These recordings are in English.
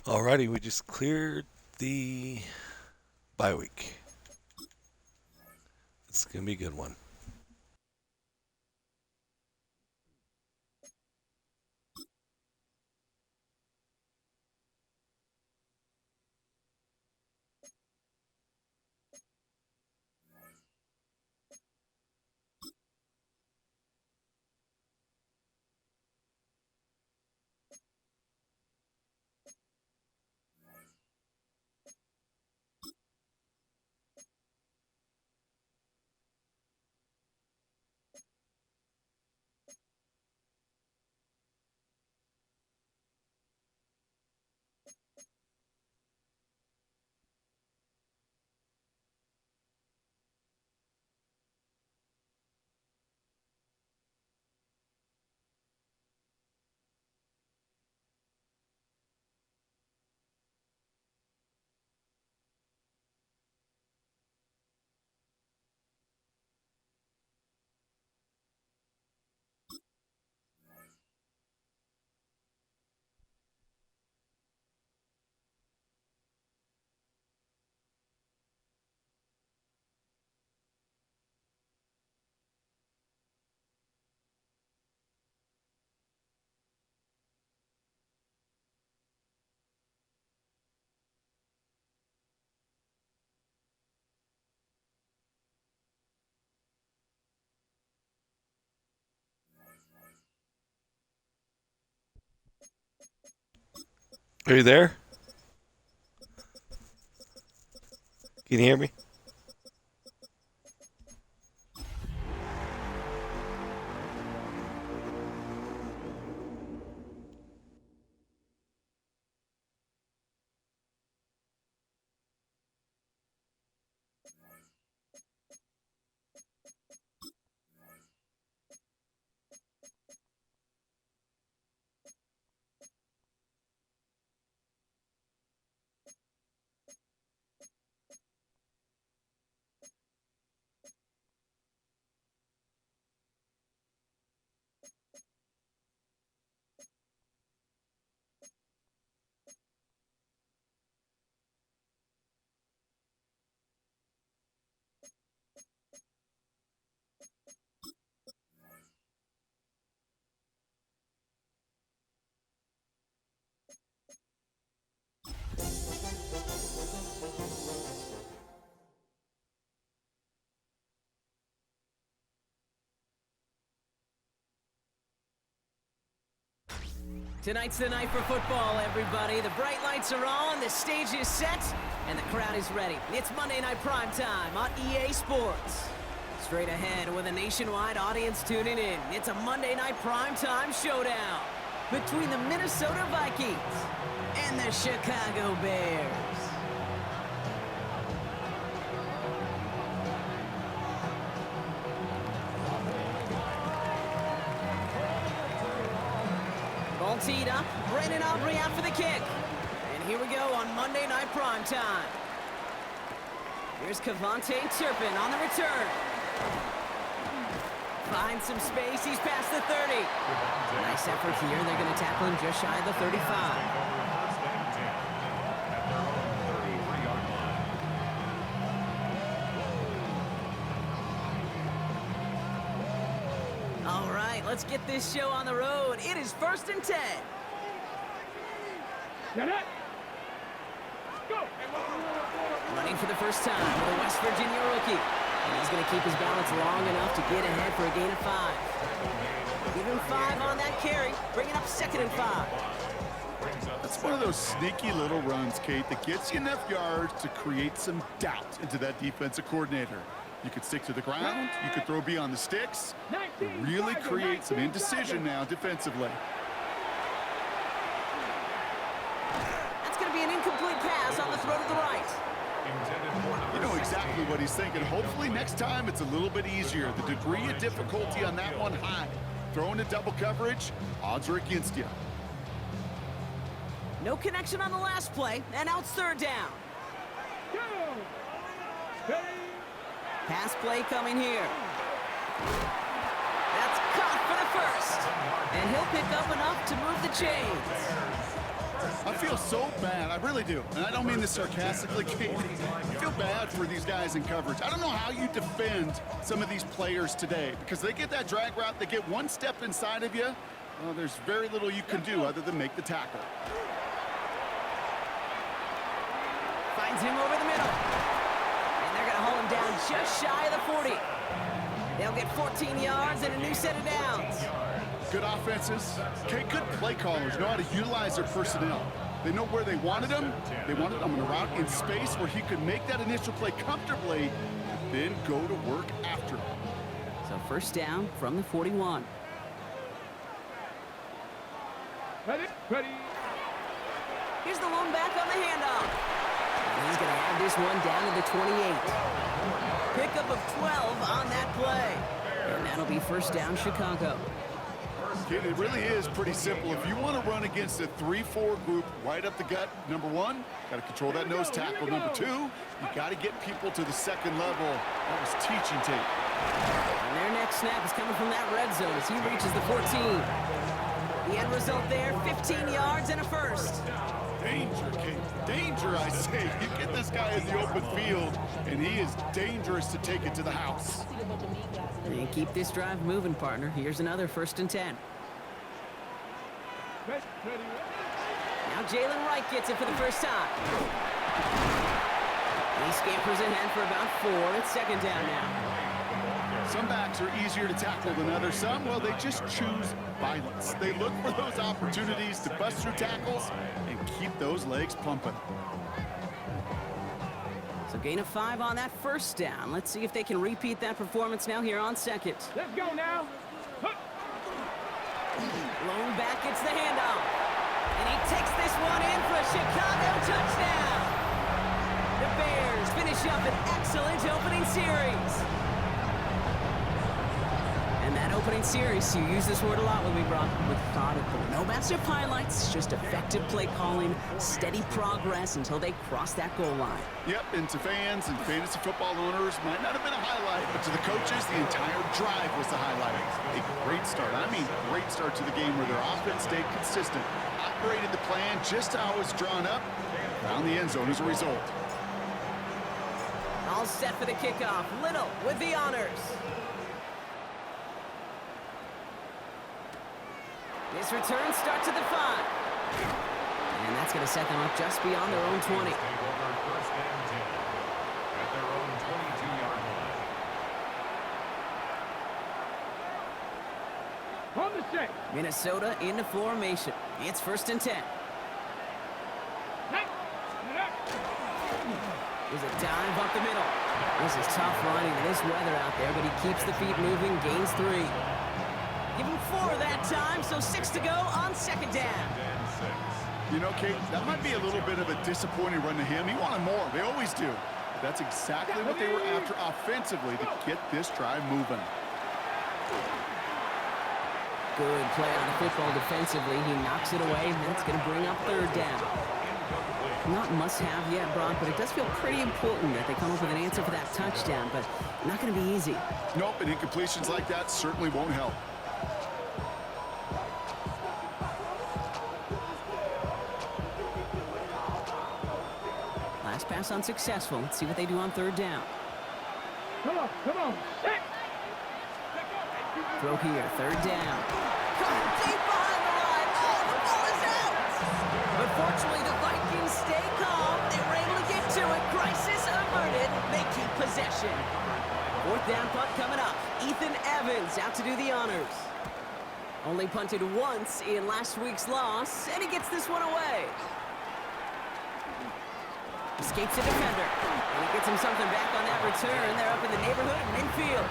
Alrighty, we just cleared the bye week. It's going to be a good one. Are you there? Can you hear me? Tonight's the night for football, everybody. The bright lights are on, the stage is set, and the crowd is ready. It's Monday Night Prime Time on EA Sports. Straight ahead with a nationwide audience tuning in, it's a Monday Night Prime Time showdown between the Minnesota Vikings and the Chicago Bears. Ball teed up, Brandon Aubrey out for the kick. And here we go on Monday Night Prime Time. Here's Cavante Turpin on the return. Finds some space, he's past the 30. Nice effort here, they're going to tackle him just shy of the 35. All right, let's get this show on the road. It is 1st and 10. Get it! Go! Running for the first time with a West Virginia rookie. And he's going to keep his balance long enough to get ahead for a gain of 5. Give him 5 on that carry, bringing up 2nd and 5. That's one of those sneaky little runs, Kate, that gets you enough yards to create some doubt into that defensive coordinator. You could stick to the ground, you could throw beyond the sticks. It really creates some indecision now defensively. That's going to be an incomplete pass on the throw to the right. You know exactly what he's thinking. Hopefully next time it's a little bit easier. The degree of difficulty on that one high. Throwing to double coverage, odds are against you. No connection on the last play, and now it's 3rd down. Pass play coming here. That's caught for the first. And he'll pick up enough to move the chains. I feel so bad. I really do. And I don't mean this sarcastically, Kate. I feel bad for these guys in coverage. I don't know how you defend some of these players today because they get that drag route, they get one step inside of you. Well, there's very little you can do other than make the tackle. Finds him over the middle. And they're going to hold him down just shy of the 40. They'll get 14 yards and a new set of downs. Good offenses. Okay, good play callers know how to utilize their personnel. They know where they wanted him. They wanted him on a route in space where he could make that initial play comfortably and then go to work after. So first down from the 41. Ready. Here's the lone back on the handoff. And he's going to have this one down to the 28. Pickup of 12 on that play. And that'll be first down Chicago. Kid, it really is pretty simple. If you want to run against a 3-4 group right up the gut, number one, got to control that nose tackle. Number two, you got to get people to the second level. That was teaching tape. And their next snap is coming from that red zone as he reaches the 14. The end result there, 15 yards and a first. Danger, Kate. Danger, I say. You get this guy in the open field, and he is dangerous to take it to the house. And keep this drive moving, partner. Here's another 1st and 10. Now Jalen Wright gets it for the first time. He scampers ahead for about 4. It's second down now. Some backs are easier to tackle than others. Some, well, they just choose violence. They look for those opportunities to bust through tackles and keep those legs pumping. So gain of 5 on that first down. Let's see if they can repeat that performance now here on second. Let's go now. Lone back gets the handoff. And he takes this one in for a Chicago touchdown. The Bears finish up an excellent opening series. And that opening series, you use this word a lot with me, Brock, methodical. No massive highlights, just effective play calling, steady progress until they cross that goal line. Yep, and to fans and fantasy football owners, might not have been a highlight, but to the coaches, the entire drive was the highlight. A great start. I mean, great start to the game where their offense stayed consistent, operated the plan just how it was drawn up, found the end zone as a result. All set for the kickoff. Little with the honors. This return starts at the 5. And that's going to set them up just beyond their own 20. On the set. Minnesota into formation. It's 1st and 10. There's a dive up the middle. This is tough running in this weather out there, but he keeps the feet moving, gains 3. Give him 4 that time, so 6 to go on second down. You know, Kate, that might be a little bit of a disappointing run to him. He wanted more. They always do. But that's exactly what they were after offensively to get this drive moving. Good play on the football defensively. He knocks it away, and that's going to bring up 3rd down. Not must-have yet, Brock, but it does feel pretty important that they come up with an answer for that touchdown, but not going to be easy. Nope, and incompletions like that certainly won't help. Last pass unsuccessful. Let's see what they do on 3rd down. Come on. Set. Throw here, 3rd down. Coming deep behind the line. Oh, the ball is out! But fortunately, the Vikings stay calm. They were able to get to it. Crisis averted. They keep possession. 4th down punt coming up. Ethan Evans out to do the honors. Only punted once in last week's loss, and he gets this one away. Escapes a defender. And he gets him something back on that return. They're up in the neighborhood of midfield.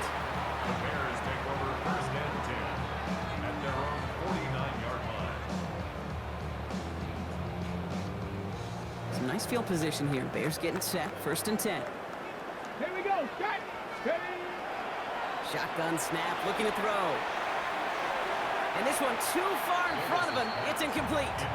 The Bears take over 1st and 10 at their own 49-yard line. Some nice field position here. Bears getting set. 1st and 10. Here we go. Set. Ready. Shotgun snap. Looking to throw. And this one too far in front of him. It's incomplete.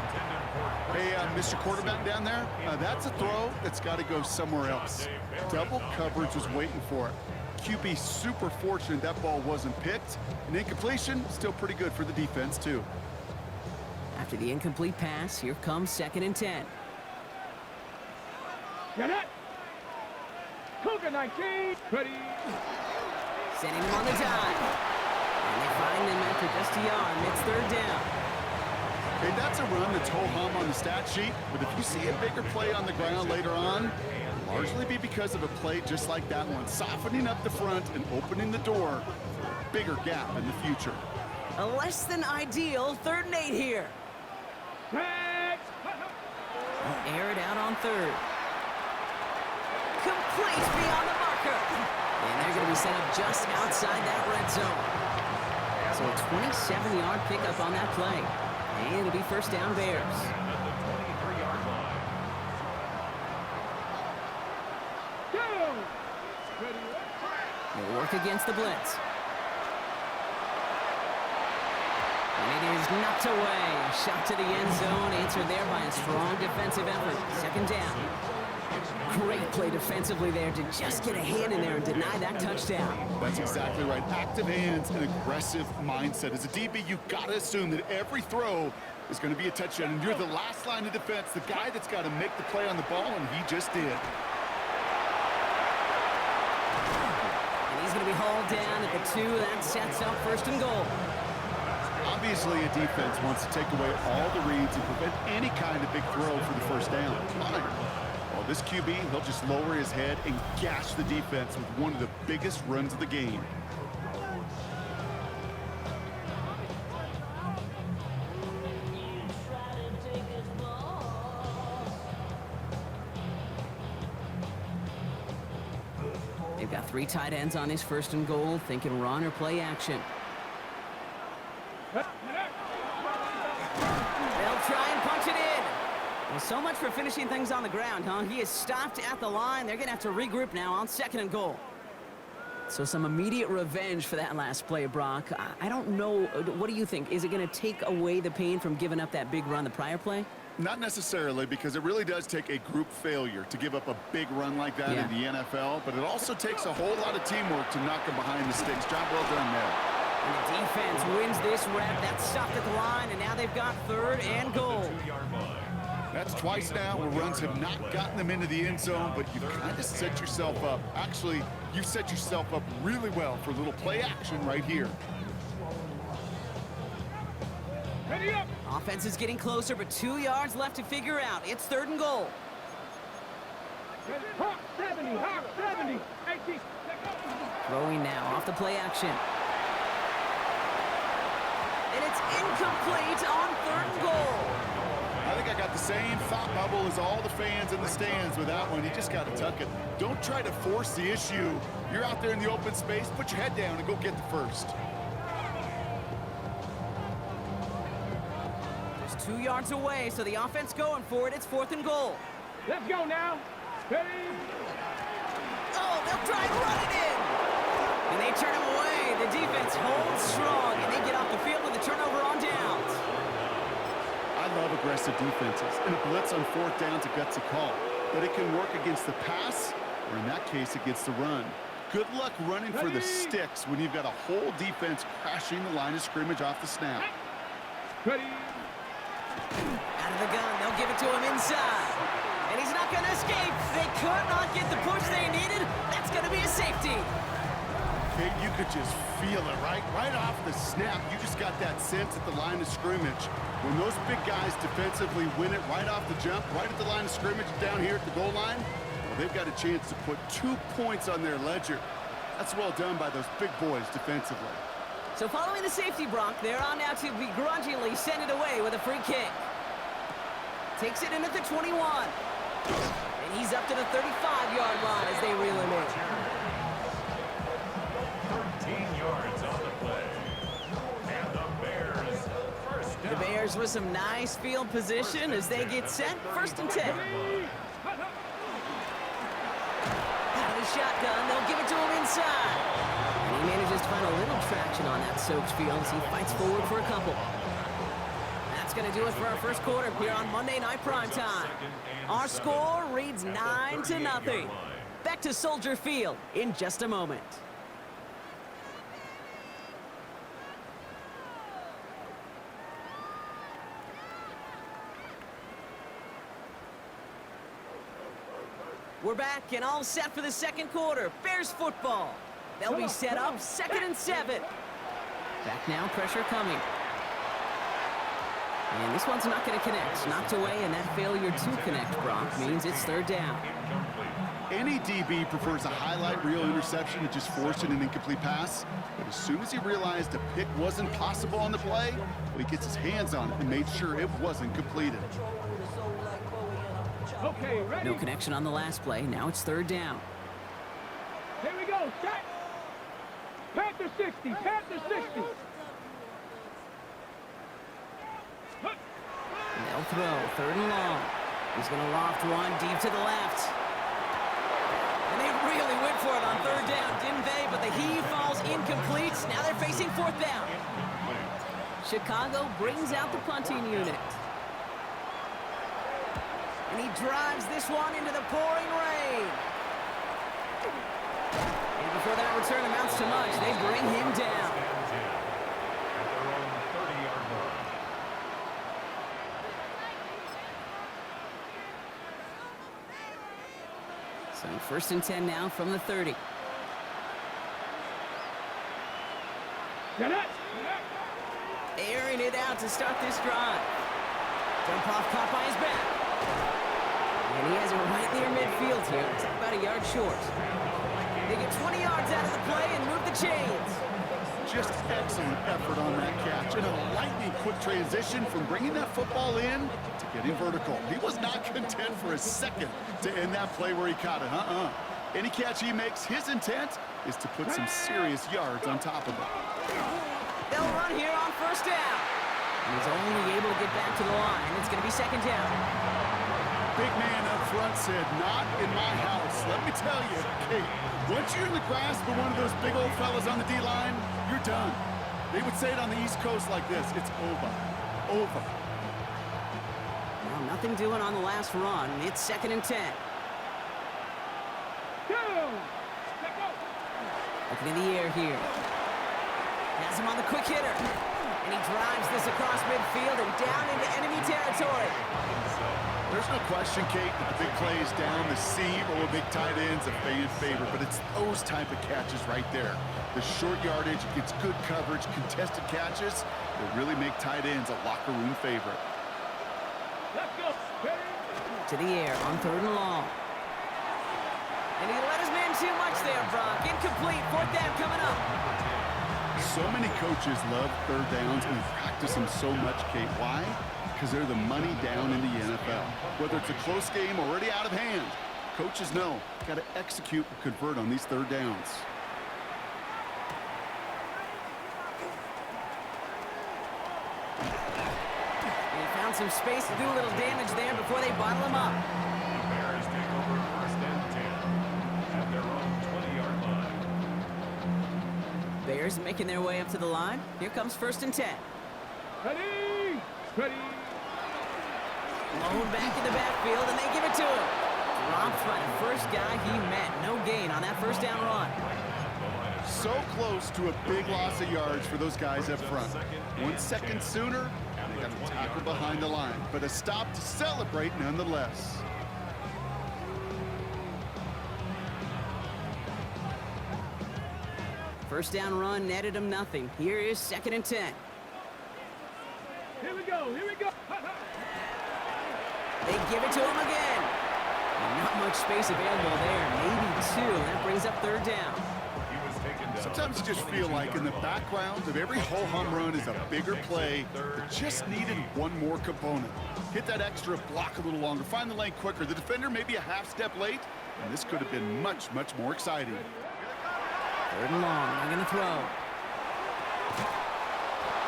Hey, Mr. Quarterback down there, that's a throw that's got to go somewhere else. Double coverage was waiting for it. QB super fortunate that ball wasn't picked. And incompletion, still pretty good for the defense, too. After the incomplete pass, here comes 2nd and 10. Get it. Cougar 19. Ready. Sending him on the dive. And they find him after just a yard. It's 3rd down. Hey, that's a run that's ho-hum on the stat sheet, but if you see a bigger play on the ground later on, it'll largely be because of a play just like that one, softening up the front and opening the door for a bigger gap in the future. A less than ideal 3rd and 8 here. Tag. They'll air it out on 3rd. Complete beyond the marker. And they're going to be set up just outside that red zone. So a 27-yard pickup on that play. And it'll be 1st down Bears. At the 23-yard line. Go. Ready. They'll work against the blitz. And it is knocked away. A shot to the end zone, answered there by a strong defensive effort. 2nd down. Great play defensively there to just get a hand in there and deny that touchdown. That's exactly right. Active hands and aggressive mindset. As a DB, you've got to assume that every throw is going to be a touchdown, and you're the last line of defense, the guy that's got to make the play on the ball, and he just did. And he's going to be hauled down at the 2. That sets up 1st and goal. Obviously, a defense wants to take away all the reads and prevent any kind of big throw for the 1st down. Fine. Well, this QB, he'll just lower his head and gash the defense with one of the biggest runs of the game. They've got 3 tight ends on his 1st and goal, thinking run or play action. They'll try and punch it in. Well, so much for finishing things on the ground, huh? He is stopped at the line. They're going to have to regroup now on 2nd and goal. So some immediate revenge for that last play, Brock. I don't know. What do you think? Is it going to take away the pain from giving up that big run the prior play? Not necessarily, because it really does take a group failure to give up a big run like that in the NFL, but it also takes a whole lot of teamwork to knock him behind the sticks. Job well done there. And the defense wins this rep. That's stopped at the line, and now they've got 3rd and goal. 2-yard line. That's twice now where runs have not gotten them into the end zone, but you've kind of set yourself up. Actually, you've set yourself up really well for a little play action right here. Ready up. Offense is getting closer, but 2 yards left to figure out. It's 3rd and goal. Hawk 70. Hawk 70. 18. Throwing now off the play action. And it's incomplete on 3rd and goal. I think I got the same thought bubble as all the fans in the stands with that one. You just got to tuck it. Don't try to force the issue. You're out there in the open space. Put your head down and go get the 1st. Just 2 yards away, so the offense going for it. It's 4th and goal. Let's go now. Ready. Oh, they'll try and run it in. And they turn him away. The defense holds strong, and they get off the field with a turnover on downs. I love aggressive defenses, and a blitz on 4th down's a gutsy call. But it can work against the pass, or in that case, against the run. Good luck running for the sticks when you've got a whole defense crashing the line of scrimmage off the snap. Ready. Out of the gun, they'll give it to him inside. And he's not going to escape. They could not get the push they needed. That's going to be a safety. Kate, you could just feel it, right? Right off the snap, you just got that sense at the line of scrimmage. When those big guys defensively win it right off the jump, right at the line of scrimmage down here at the goal line, well, they've got a chance to put 2 points on their ledger. That's well done by those big boys defensively. So following the safety, Brock, they're on now to begrudgingly send it away with a free kick. Takes it in at the 21. And he's up to the 35-yard line as they reel him in. 13 yards on the play. And the Bears, 1st down. The Bears with some nice field position as they get set. 1st and 10. Out of the shotgun, they'll give it to him inside. And he manages to find a little traction on that soaked field as he fights forward for a couple. That's going to do it for our 1st quarter here on Monday Night Primetime. Our score reads 9-0. Back to Soldier Field in just a moment. We're back and all set for the second quarter. Bears football. They'll be set up 2nd and 7. Back now, pressure coming. And this one's not going to connect. Knocked away, and that failure to connect, Brock, means it's 3rd down. Any DB prefers a highlight reel interception to just forcing an incomplete pass. But as soon as he realized a pick wasn't possible on the play, he gets his hands on it and made sure it wasn't completed. Okay, ready? No connection on the last play. Now it's 3rd down. Here we go. Set. Panther 60. Panther 60. And they'll throw 3rd and long. He's going to loft one deep to the left. And they really went for it on 3rd down, didn't they? But the heave falls incomplete. Now they're facing 4th down. Chicago brings out the punting unit. And he drives this one into the pouring rain. And before that return amounts to much, they bring him down. At their own 30-yard line. So 1st and 10 now from the 30. Get it. Airing it out to start this drive. Jump off caught by his back. And he has it right near midfield here. It's about a yard short. They get 20 yards out of the play and move the chains. Just excellent effort on that catch and a lightning quick transition from bringing that football in to getting vertical. He was not content for a second to end that play where he caught it. Any catch he makes, his intent is to put some serious yards on top of it. They'll run here on 1st down. And he's only able to get back to the line. It's going to be 2nd down. Big man up front said, not in my house. Let me tell you, Kate, once you're in the grasp of one of those big old fellas on the D-line, you're done. They would say it on the East Coast like this, it's over. Over. Well, nothing doing on the last run. It's 2nd and 10. Go. Let go. Looking in the air here. Has him on the quick hitter. And he drives this across midfield and down into enemy territory. There's no question, Kate, that the big plays down the seam or big tight ends a faded favor, but it's those type of catches right there. The short yardage, gets good coverage, contested catches that really make tight ends a locker room favorite. Let's go. Ready? To the air on 3rd and long. And he let his man too much there, Brock. Incomplete. 4th down coming up. So many coaches love 3rd downs and practice them so much, Kate. Why? Because they're the money down in the NFL. Whether it's a close game already out of hand, coaches know got to execute and convert on these 3rd downs. And he found some space to do a little damage there before they bottle him up. The Bears take over 1st and 10 at their own 20-yard line. Bears making their way up to the line. Here comes 1st and 10. Ready. Ready. Blown back in the backfield, and they give it to him. Dropped by the first guy he met. No gain on that 1st down run. So close to a big loss of yards for those guys up front. 1 second sooner, and they got the tackle behind the line. But a stop to celebrate nonetheless. First down run netted him nothing. Here is 2nd and 10. Here we go. Here we go. They give it to him again. And not much space available there. Maybe 2. That brings up 3rd down. He was taken down. Sometimes you just feel like in the background of every ho-hum run is a bigger play that just needed one more component. Hit that extra block a little longer, find the lane quicker. The defender may be a half step late, and this could have been much, much more exciting. 3rd and long. Not going to throw.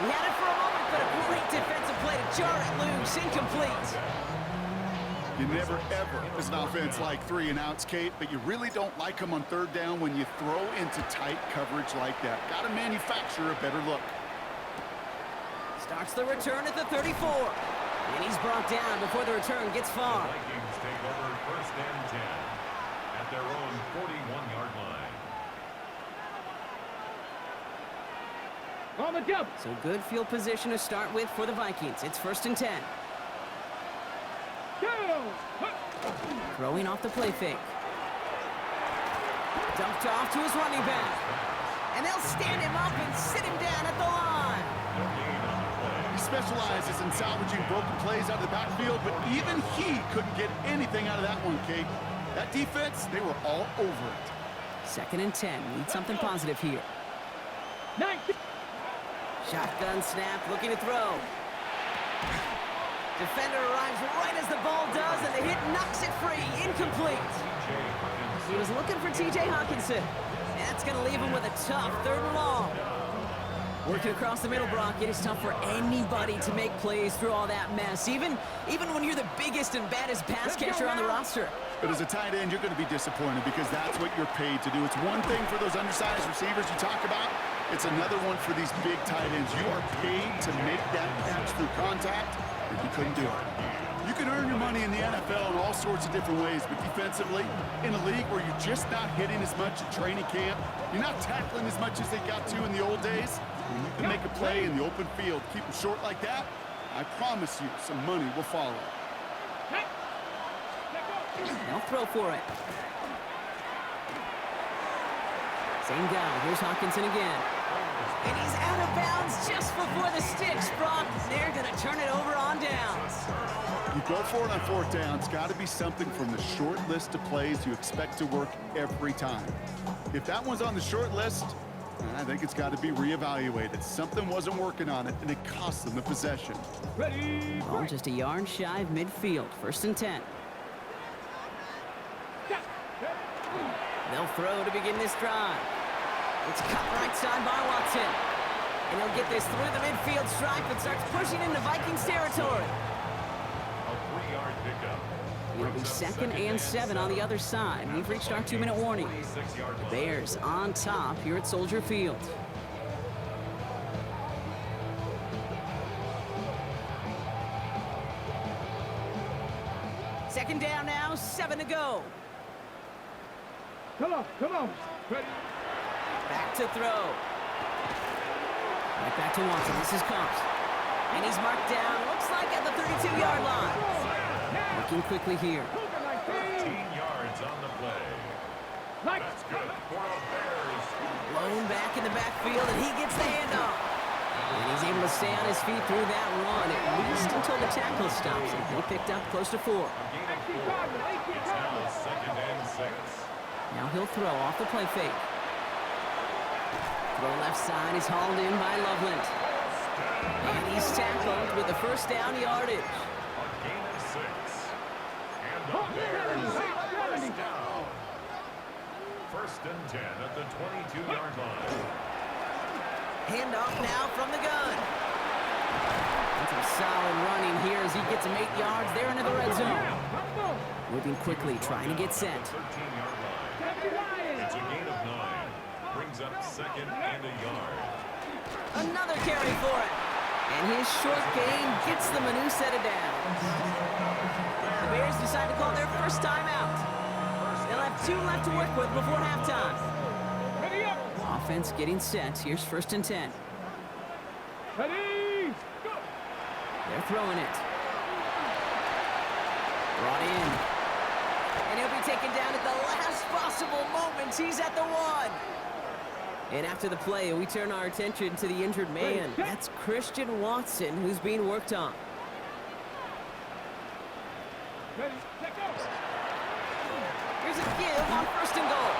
He had it for a moment, but a great defensive play to jar it loose. Incomplete. You never, ever, as an offense, like 3 and outs, Kate, but you really don't like them on 3rd down when you throw into tight coverage like that. Got to manufacture a better look. Starts the return at the 34. And he's brought down before the return gets far. The Vikings take over 1st and 10 at their own 41-yard line. On the jump. So good field position to start with for the Vikings. It's 1st and 10. Go. Throwing off the play fake. Dumped off to his running back. And they'll stand him up and sit him down at the line. He specializes in salvaging broken plays out of the backfield, but even he couldn't get anything out of that one, Kate. That defense, they were all over it. 2nd and 10. Need something positive here. 19. Shotgun snap, looking to throw. Defender arrives right as the ball does, and the hit knocks it free. Incomplete. He was looking for T.J. Hawkinson. And that's going to leave him with a tough 3rd and long. Working across the middle, Brock, it is tough for anybody to make plays through all that mess, even when you're the biggest and baddest pass catcher on the roster. But as a tight end, you're going to be disappointed because that's what you're paid to do. It's one thing for those undersized receivers you talk about. It's another one for these big tight ends. You are paid to make that catch through contact, and you couldn't do it. You can earn your money in the NFL in all sorts of different ways, but defensively, in a league where you're just not hitting as much at training camp, you're not tackling as much as they got to in the old days, when you can make a play in the open field, keep them short like that, I promise you some money will follow. They'll throw for it. Same guy. Here's Hawkinson again. And he's out of bounds just before the sticks, Brock. They're going to turn it over on downs. You go for it on 4th down. It's got to be something from the short list of plays you expect to work every time. If that one's on the short list, I think it's got to be reevaluated. Something wasn't working on it, and it cost them the possession. Ready. Ball just a yard shy of midfield. 1st and 10. They'll throw to begin this drive. It's cut right side by Watson. And he'll get this through the midfield stripe and starts pushing into Vikings territory. A 3-yard pickup. It'll be 2nd and 7 on the other side. We've reached our 2-minute warning. The Bears on top here at Soldier Field. Second down now, 7 to go. Come on, come on. Ready. Back to throw. Right back to Watson. This is Combs. And he's marked down, looks like at the 32-yard line. Looking quickly here. 13 yards on the play. That's good for the Bears. Blown back in the backfield, and he gets the handoff. And he's able to stay on his feet through that run, at least until the tackle stops him. He picked up close to 4. A gain of 4. It's now 2nd and 6. Now he'll throw off the play fake. Throw left side is hauled in by Loveland. And he's tackled with the 1st down yardage. A gain of 6. And the Bears 1st down. 1st and 10 at the 22-yard line. Handoff now from the gun. And some solid running here as he gets him 8 yards there into the red zone. Moving quickly, trying to get set. 13-yard line. It's a gain of 9. Brings up 2nd and a yard. Another carry for it. And his short game gets them a new set of downs. The Bears decide to call their first timeout. They'll have 2 left to work with before halftime. Ready up. Offense getting set. Here's 1st and 10. Ready. Go. They're throwing it. Brought in. And he'll be taken down at the last possible moment. He's at the 1. And after the play, we turn our attention to the injured man. That's Christian Watson, who's being worked on. Ready. Let go. Here's a give on 1st and goal.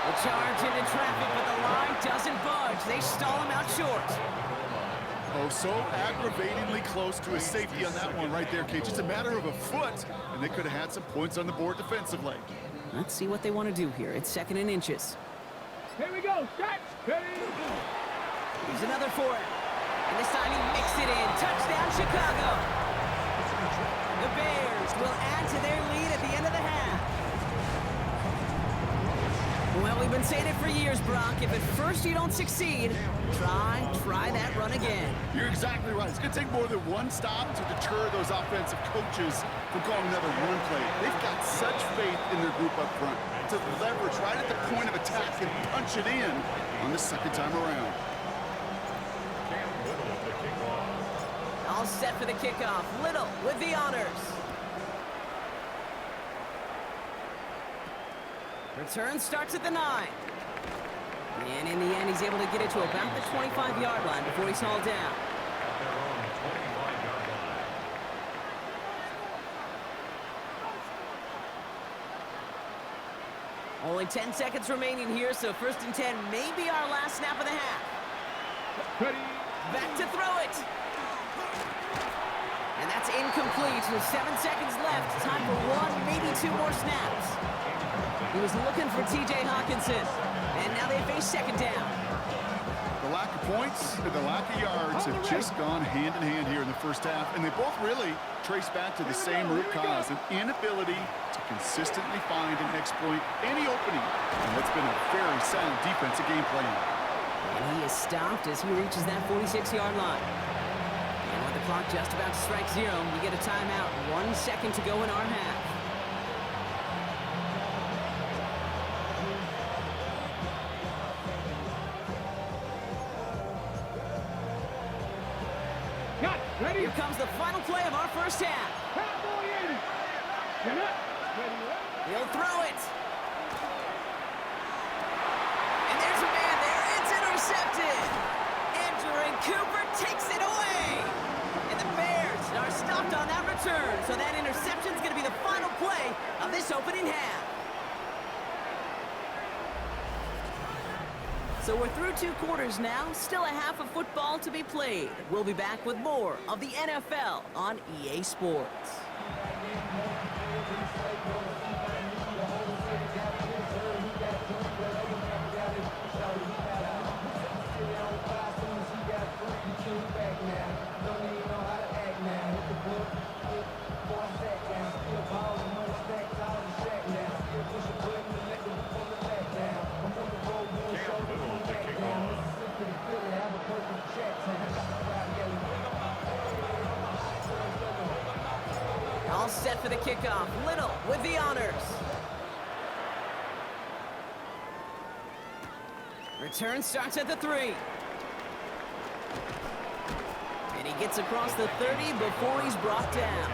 The charge into traffic, but the line doesn't budge. They stall him out short. Oh, so aggravatingly close to a safety on that one right there, Kate. Just a matter of a foot, and they could have had some points on the board defensively. Let's see what they want to do here. It's 2nd and inches. Here we go. Set. Ready. Here's another for it. And this time he mixed it in. Touchdown, Chicago. The Bears will add to their lead at the end of the half. Well, we've been saying it for years, Brock. If at first you don't succeed, try that run again. You're exactly right. It's going to take more than one stop to deter those offensive coaches from calling another run play. They've got such faith in their group up front to leverage right at the point of attack and punch it in on the 2nd time around. Cam Little with the kickoff. All set for the kickoff. Little with the honors. Return starts at the 9. And in the end, he's able to get it to about the 25-yard line before he's hauled down. At their own 25-yard line. Only 10 seconds remaining here, so 1st and 10 may be our last snap of the half. Ready. Back to throw it. And that's incomplete with 7 seconds left. Time for 1, maybe 2 more snaps. He was looking for T.J. Hawkinson. And now they face 2nd down. The lack of points and the lack of yards have just gone hand in hand here in the first half, and they both really trace back to the same root cause, an inability to consistently find and exploit any opening. And that's been a very sound defensive game plan. And he is stopped as he reaches that 46-yard line. And with the clock just about to strike 0, we get a timeout. 1 second to go in our half. Got it. Ready. Here comes the final play of our first half. Cowboy 80. Get up. Ready. He'll throw it. And there's a man there. It's intercepted. Andrew Cooper takes it away. And the Bears are stopped on that return. So that interception's going to be the final play of this opening half. So we're through 2 quarters now. Still a half of football to be played. We'll be back with more of the NFL on EA Sports. All set for the kickoff. Little with the honors. Return starts at the 3. And he gets across the 30 before he's brought down.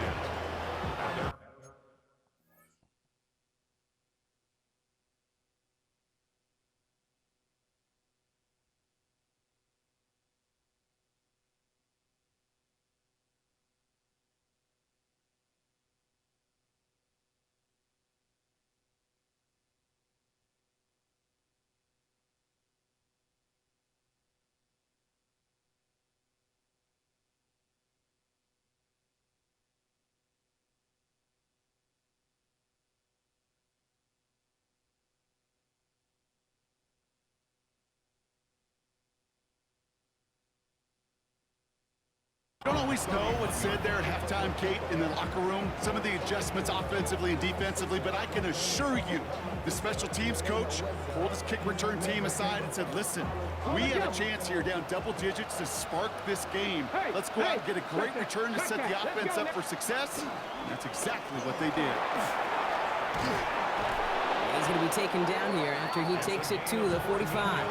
You don't always know what's said there at halftime, Kate, in the locker room. Some of the adjustments offensively and defensively, but I can assure you the special teams coach pulled his kick return team aside and said, listen, we have a chance here down double digits to spark this game. Let's go out and get a great return to set the offense up for success. And that's exactly what they did. He's going to be taken down here after he takes it to the 45.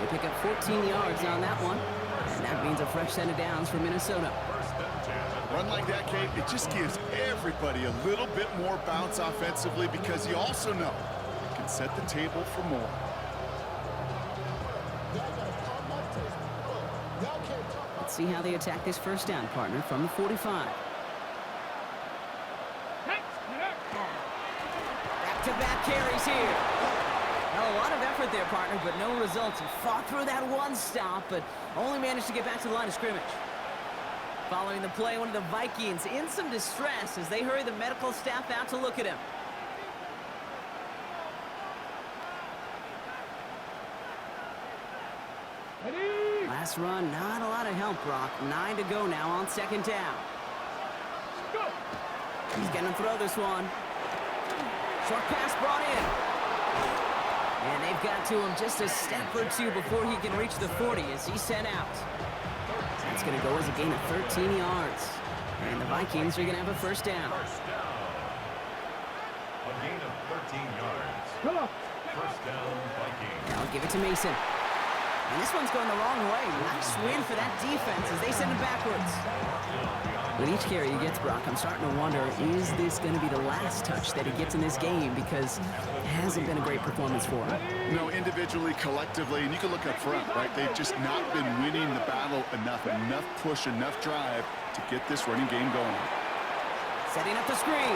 They pick up 14 yards on that one. And that means a fresh set of downs for Minnesota. A run like that, Kate, it just gives everybody a little bit more bounce offensively because you also know it can set the table for more. Let's see how they attack this first down, partner, from the 45. Back-to-back carries here. Well, a lot of effort there, partner, but no results. He fought through that one stop, but only managed to get back to the line of scrimmage. Following the play, one of the Vikings in some distress as they hurry the medical staff out to look at him. Ready. Last run, not a lot of help, Brock. 9 to go now on 2nd down. Go. He's going to throw this one. Short pass brought in. And they've got to him just a step or 2 before he can reach the 40 as he's sent out. That's going to go as a gain of 13 yards. And the Vikings are going to have a first down. First down. A gain of 13 yards. Come on. First down, Vikings. I'll give it to Mason. And this one's going the wrong way. Nice win for that defense as they send it backwards. With each carry he gets, Brock, I'm starting to wonder, is this going to be the last touch that he gets in this game? Because it hasn't been a great performance for him. You know, individually, collectively, and you can look up front, right? They've just not been winning the battle enough push, enough drive to get this running game going. Setting up the screen.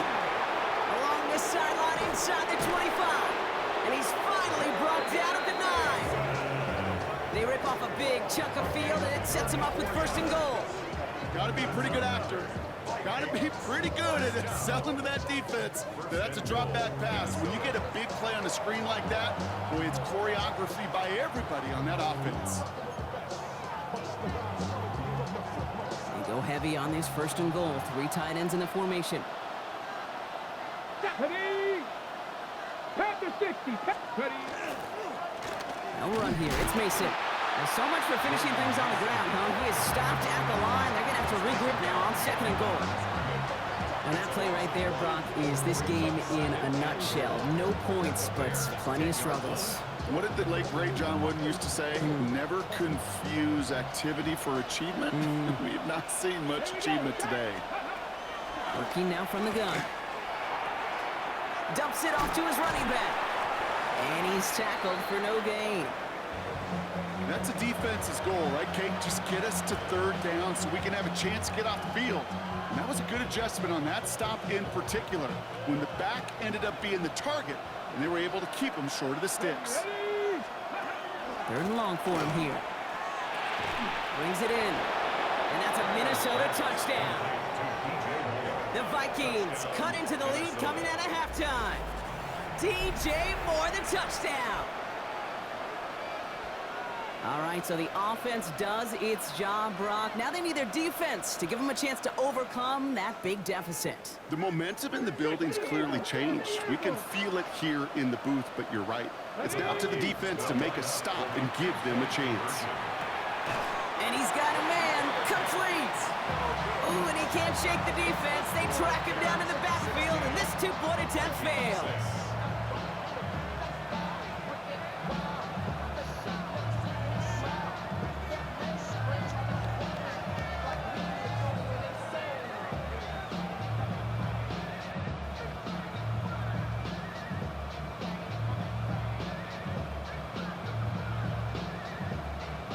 Along this sideline inside the 25. And he's finally brought down at the 9. They rip off a big chunk of field, and it sets him up with 1st and goal. Got to be a pretty good actor. Got to be pretty good at selling to that defense. That's a drop back pass. When you get a big play on the screen like that, boy, it's choreography by everybody on that offense. They go heavy on this 1st and goal. 3 tight ends in the formation. Ready? Panther 60. Ready? No run here. It's Mason. There's so much for finishing things on the ground, huh? He is stopped at the line. They're going to have to regroup now on 2nd and goal. And that play right there, Brock, is this game in a nutshell. No points, but plenty of struggles. What did the late great John Wooden used to say? Never confuse activity for achievement. We have not seen much achievement today. Working now from the gun. Dumps it off to his running back. And he's tackled for no gain. That's a defense's goal, right, Kate? Just get us to 3rd down so we can have a chance to get off the field. And that was a good adjustment on that stop in particular, when the back ended up being the target, and they were able to keep him short of the sticks. 3rd and long for him here. Brings it in. And that's a Minnesota touchdown. The Vikings cut into the lead coming out of halftime. DJ Moore, the touchdown. All right, so the offense does its job, Brock. Now they need their defense to give them a chance to overcome that big deficit. The momentum in the building's clearly changed. We can feel it here in the booth, but you're right. It's now up to the defense to make a stop and give them a chance. And he's got a man, complete. Ooh, and he can't shake the defense. They track him down in the backfield, and this 2-point attempt fails.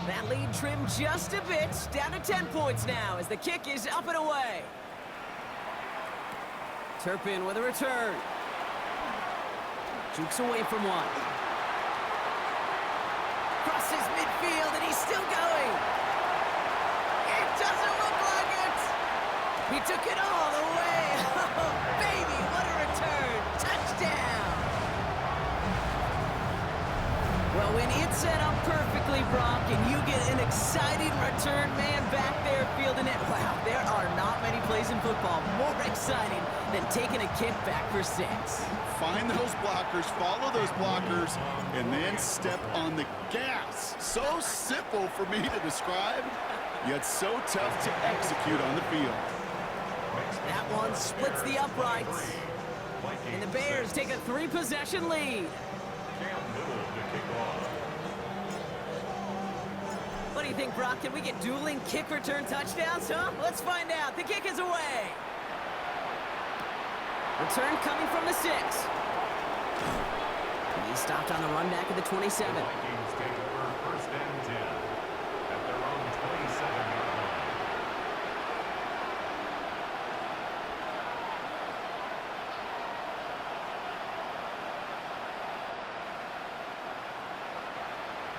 That lead trimmed just a bit, down to 10 points now as the kick is up and away. Turpin with a return. Jukes away from one. Crosses midfield and he's still going. It doesn't look like it. He took it all the way. Oh, baby, what a return. Touchdown. Well, when it's set up perfectly, Brock, and you get an exciting return man back there fielding it, wow, there are not many plays in football more exciting than taking a kick back for 6. Find those blockers, follow those blockers, and then step on the gas. So simple for me to describe, yet so tough to execute on the field. That one splits the uprights. And the Bears take a 3-possession lead. What do you think, Brock? Can we get dueling kick return touchdowns, huh? Let's find out. The kick is away. Return coming from the 6. He stopped on the run back at the 27. Vikings take over 1st and 10 at their own 27-yard line.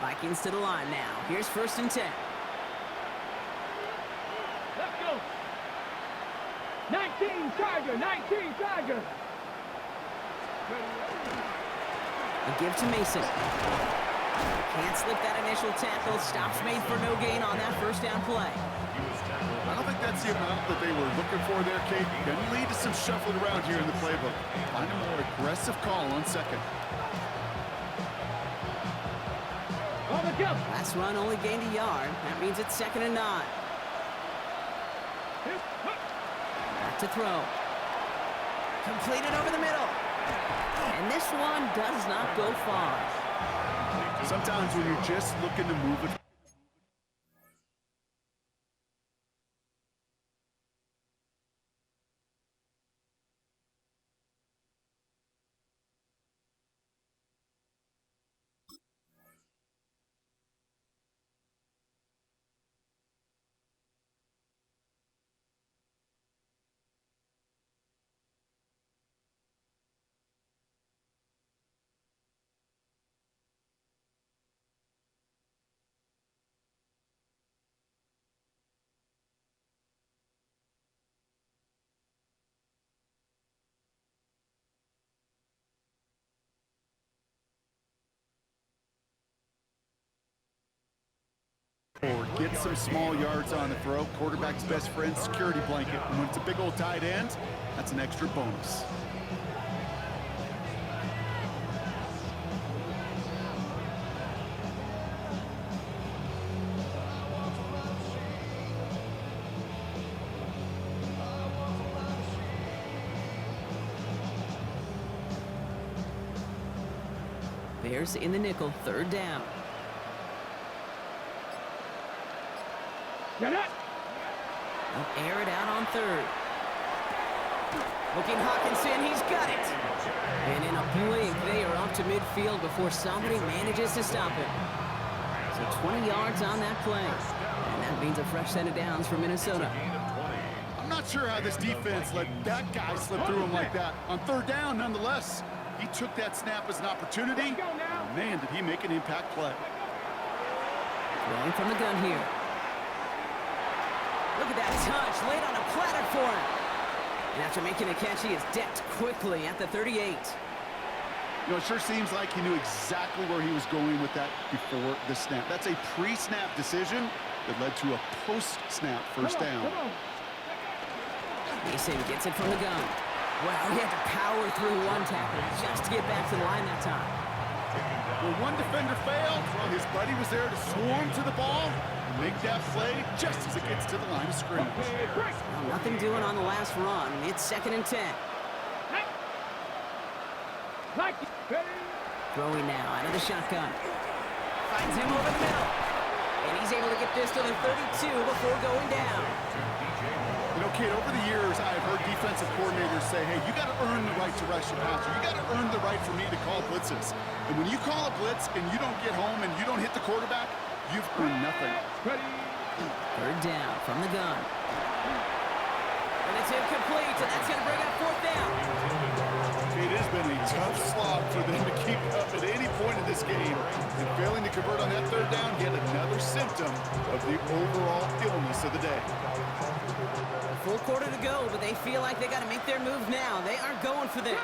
Vikings to the line now. Here's 1st and 10. Let's go. 19 Tiger, 19 Tiger. A give to Mason. Can't slip that initial tackle. Stops made for no gain on that 1st down play. I don't think that's the amount that they were looking for there, Kate. Can lead to some shuffling around here in the playbook. Find a more aggressive call on 2nd. On the jump. Last run only gained a yard. That means it's 2nd and 9. Back to throw. Completed over the middle. And this one does not go far. Sometimes when you're just looking to move it, or get some small yards on the throw. Quarterback's best friend, security blanket. And when it's a big old tight end, that's an extra bonus. Bears in the nickel, third down. Get it. They'll air it out on third. Looking Hawkinson, he's got it. And in a blink, they are up to midfield before somebody manages to stop him. So 20 yards on that play. And that means a fresh set of downs for Minnesota. I'm not sure how this defense let that guy slip through him like that. On third down, nonetheless, he took that snap as an opportunity. And man, did he make an impact play. Throwing from the gun here. Look at that touch, laid on a platter for him. And after making the catch, he is decked quickly at the 38. You know, it sure seems like he knew exactly where he was going with that before the snap. That's a pre-snap decision that led to a post-snap first down. Mason gets it from the gun. Wow, he had to power through one tackle just to get back to the line that time. When one defender failed, well, his buddy was there to swarm to the ball and make that play just as it gets to the line of scrimmage. Well, nothing doing on the last run. It's 2nd and 10. Throwing now out of the shotgun. Finds him over the middle. And he's able to get this to the 32 before going down. You know, kid, over the years, I've heard defensive coordinators say, hey, you got to earn the right to rush your passer. You got to earn the right for me to call blitzes. And when you call a blitz and you don't get home and you don't hit the quarterback, you've earned nothing. Third down from the gun. And it's incomplete, and that's going to bring up 4th down. It has been a tough slog for them to keep up at any point in this game. And failing to convert on that third down, yet another symptom of the overall illness of the day. A full quarter to go, but they feel like they got to make their move now. They aren't going for this.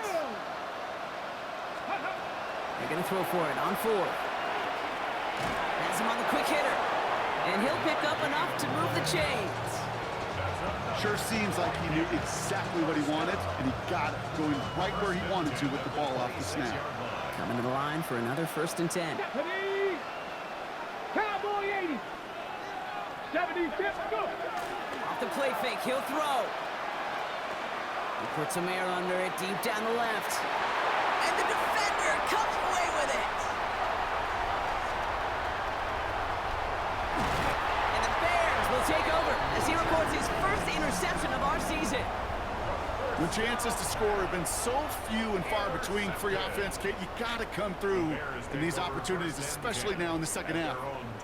They're going to throw for it on 4th. Has him on the quick hitter. And he'll pick up enough to move the chains. Sure seems like he knew exactly what he wanted, and he got it, going right where he wanted to with the ball off the snap. Coming to the line for another 1st and 10. Cowboy 80. 76, go. Off the play fake, he'll throw. He puts some air under it, deep down the left. And the defender comes away with it. And the Bears will take over as he records his first interception of our season. The chances to score have been so few and far between for your offense, Kate. You got to come through in these opportunities, especially now in the second half.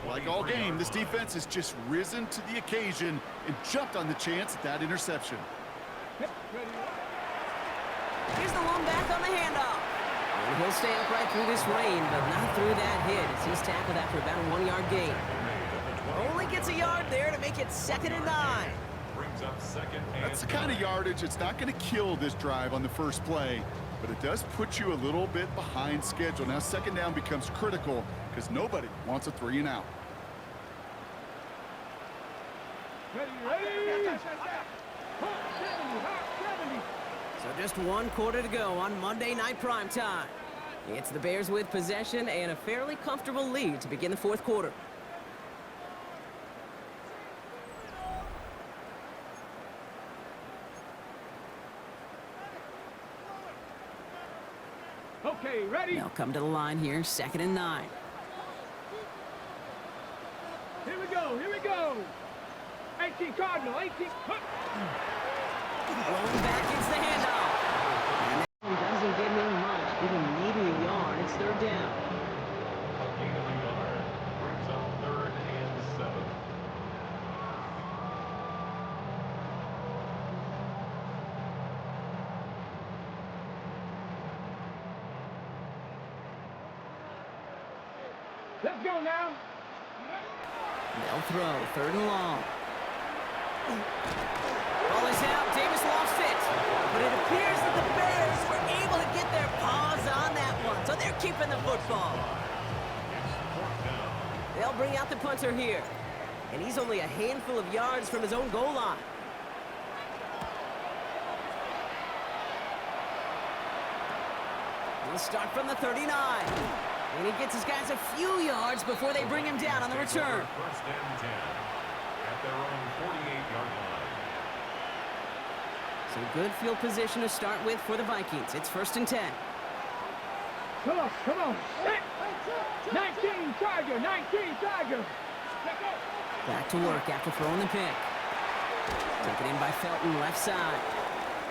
Like all game, this defense has just risen to the occasion and jumped on the chance at that interception. Here's the lone back on the handoff. And he'll stay upright through this rain, but not through that hit as he's tackled after about a 1-yard gain. Only gets a yard there to make it 2nd and 9. That's the kind of yardage that's not going to kill this drive on the first play, but it does put you a little bit behind schedule. Now 2nd down becomes critical because nobody wants a 3 and out. So just 1 quarter to go on Monday Night Primetime. It's the Bears with possession and a fairly comfortable lead to begin the 4th quarter. Okay, ready? They'll come to the line here, 2nd and 9. Here we go, here we go. 18 Cardinal, 18. Rolling back, it's the handoff. And that doesn't get him much. Didn't need a yard. It's 3rd down. Gain of a yard. Brings up 3rd and 7. Let's go now. They'll throw, 3rd and long. Ball is out, Davis lost it. But it appears that the Bears were able to get their paws on that one, so they're keeping the football. They'll bring out the punter here. And he's only a handful of yards from his own goal line. He'll start from the 39. And he gets his guys a few yards before they bring him down on the return. 1st and 10 at their own 48-yard line. So good field position to start with for the Vikings. It's 1st and 10. Come on, come on. 19 Tiger, 19 Tiger. Back to work after throwing the pick. Taken in by Felton, left side.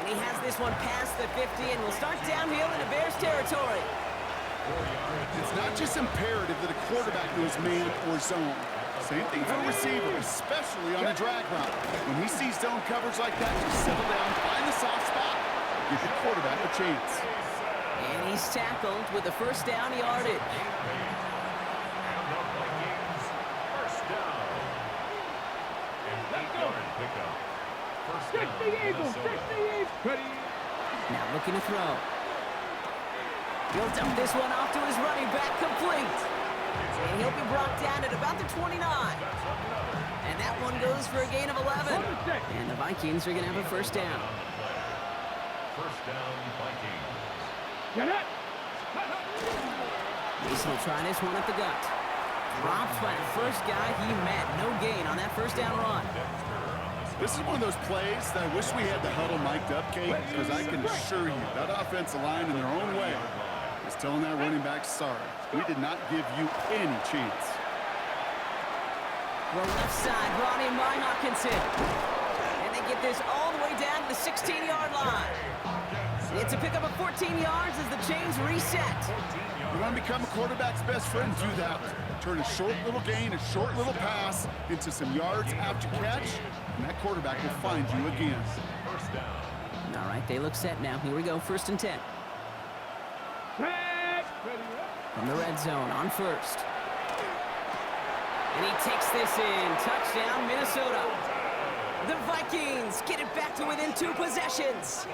And he has this one past the 50 and will start downhill into Bears territory. It's not just imperative that a quarterback knows man or zone. Same thing for a receiver, especially on a drag route. When he sees zone coverage like that, just settle down, find the soft spot, give the quarterback a chance. And he's tackled with the 1st down yardage. And the Vikings, 1st down. An 8-yard pickup. 1st down, 60 Eagles, 60 Minnesota. Eagles. Ready? Now looking to throw. He'll dump this one off to his running back, complete. And he'll be brought down at about the 29. And that one goes for a gain of 11. And the Vikings are going to have a 1st down. 1st down, Vikings. Get it. Mason will try this one at the gut. Dropped by the first guy he met. No gain on that 1st down run. This is one of those plays that I wish we had the huddle mic'd up, Kate, because I can assure you that offensive line in their own way is telling that running back, sorry, we did not give you any chance. The left side brought in by Hawkinson. And they get this all the way down to the 16-yard line. It's a pickup of 14 yards as the chains reset. You want to become a quarterback's best friend, do that. Turn a short little gain, a short little pass into some yards after catch, and that quarterback will find you again. 1st down. All right, they look set now. Here we go, 1st and 10. Set. Ready? From the red zone on 1st. And he takes this in. Touchdown, Minnesota. The Vikings get it back to within 2 possessions.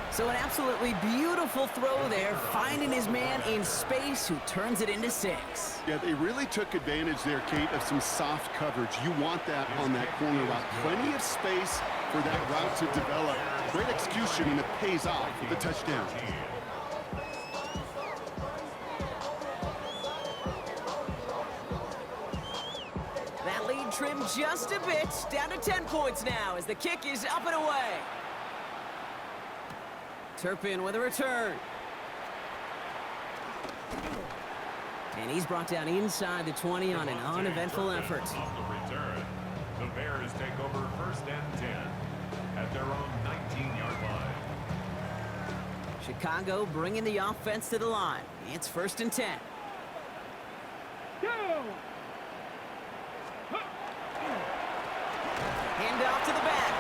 So an absolutely beautiful throw there, finding his man in space who turns it into 6. Yeah, they really took advantage there, Kate, of some soft coverage. You want that on that corner route. Plenty of space for that route to develop. Great execution, and it pays off with the touchdown. That lead trimmed just a bit, down to 10 points now as the kick is up and away. Turpin with a return. And he's brought down inside the 20 on an uneventful effort. On the return, the Bears take over 1st and 10 at their own 19-yard line. Chicago bringing the offense to the line. It's 1st and 10. Go. Hand off to the back.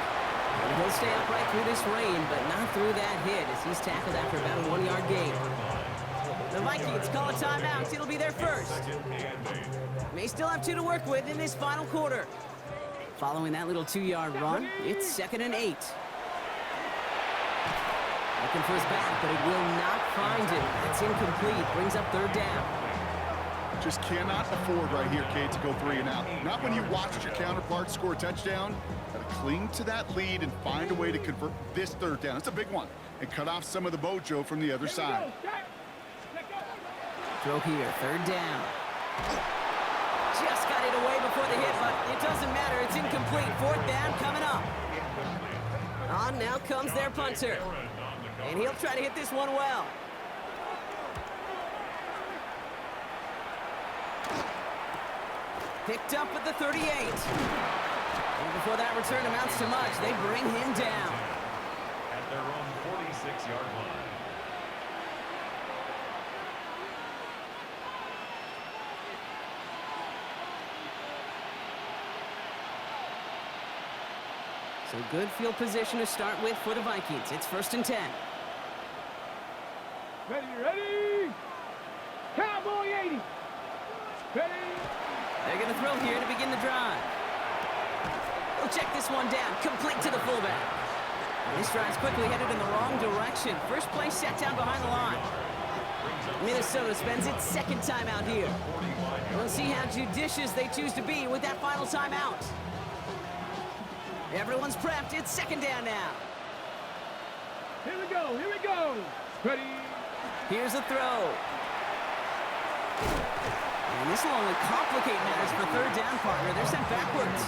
And he'll stay upright through this rain, but not through that hit as he's tackled after about a 1-yard gain. The Vikings call a timeout. It'll be their first. May still have 2 to work with in this final quarter. Following that little 2-yard run, it's 2nd and 8. Looking for his back, but it will not find him. It's incomplete. Brings up 3rd down. Just cannot afford right here, Kate, to go 3 and out. Not when you watched your counterpart score a touchdown. Got to cling to that lead and find a way to convert this 3rd down. It's a big one. And cut off some of the mojo from the other side. Throw here, 3rd down. Just got it away before the hit, but it doesn't matter. It's incomplete. 4th down coming up. On now comes their punter. And he'll try to hit this one well. Picked up at the 38. And before that return amounts to much, they bring him down. At their own 46-yard line. So good field position to start with for the Vikings. It's 1st and 10. Ready, ready! Cowboy 80! Ready! They're going to throw here to begin the drive. We'll check this one down, complete to the fullback. And this drive's quickly headed in the wrong direction. First play set down behind the line. Minnesota spends its second timeout here. We'll see how judicious they choose to be with that final timeout. Everyone's prepped. It's 2nd down now. Here we go, here we go! Ready! Here's a throw. And this will only complicate matters for 3rd down, partner. They're sent backwards.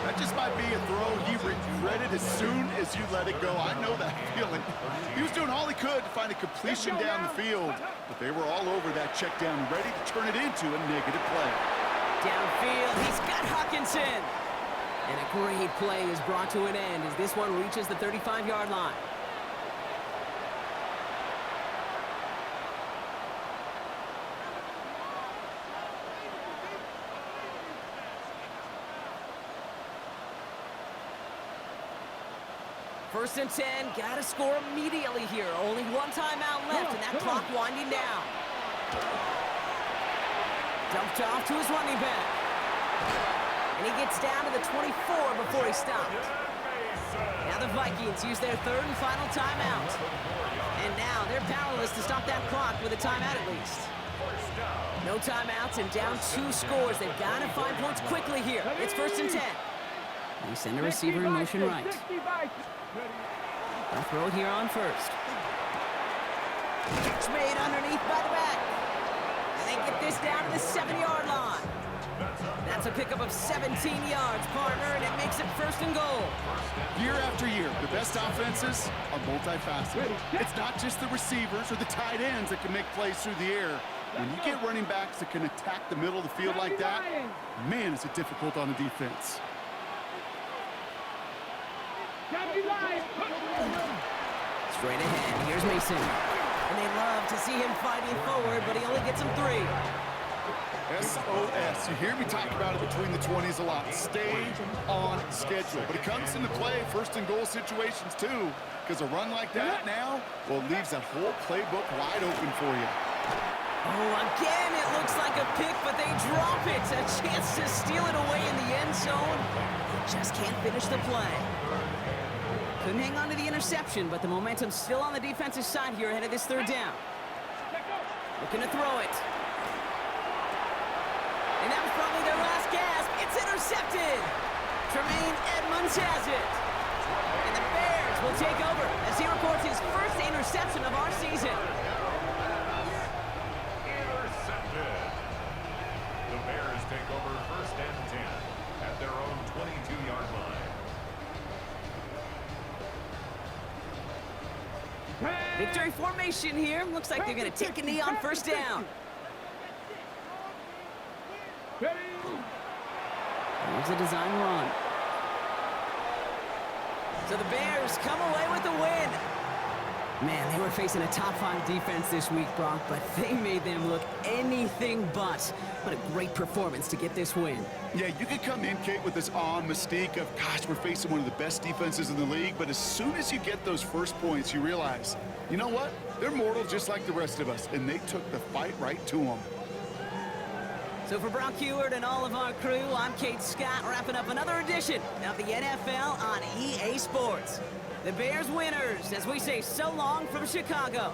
That just might be a throw he regretted as soon as you let it go. I know that feeling. He was doing all he could to find a completion down the field, but they were all over that check down, ready to turn it into a negative play. Downfield, he's got Hawkinson. And a great play is brought to an end as this one reaches the 35-yard line. First and 10, gotta score immediately here. Only one timeout left, and that clock winding down. Dumped off to his running back. And he gets down to the 24 before he stopped. Now the Vikings use their 3rd and final timeout. And now they're powerless to stop that clock with a timeout at least. No timeouts and down 2 scores. They've got to find points quickly here. It's 1st and 10. They send a receiver in motion right. They'll throw it here on 1st. Catch made underneath by the back. And they get this down to the 7-yard line. That's a pickup of 17 yards, partner, and it makes it 1st and goal. Year after year, the best offenses are multifaceted. It's not just the receivers or the tight ends that can make plays through the air. When you get running backs that can attack the middle of the field like that, man, is it difficult on the defense. Straight ahead, here's Mason. And they love to see him fighting forward, but he only gets them 3. SOS. You hear me talk about it between the 20s a lot. Stay on schedule. But it comes into play 1st and goal situations too. Because a run like that now, well, it leaves that whole playbook wide open for you. Oh, again, it looks like a pick, but they drop it. A chance to steal it away in the end zone. Just can't finish the play. Couldn't hang on to the interception, but the momentum's still on the defensive side here ahead of this 3rd down. Looking to throw it. And that was probably their last gasp. It's intercepted. Tremaine Edmonds has it. And the Bears will take over as he records his 1st interception of our season. Intercepted. The Bears take over 1st and 10 at their own 22-yard line. Victory formation here. Looks like they're going to take a knee on 1st down. Here's a design run. So the Bears come away with the win. Man, they were facing a top-5 defense this week, Brock, but they made them look anything but. What a great performance to get this win. Yeah, you could come in, Kate, with this awe and mystique of, gosh, we're facing one of the best defenses in the league, but as soon as you get those first points, you realize, you know what? They're mortal just like the rest of us, and they took the fight right to them. So for Brock Heward and all of our crew, I'm Kate Scott, wrapping up another edition of the NFL on EA Sports. The Bears winners, as we say so long from Chicago.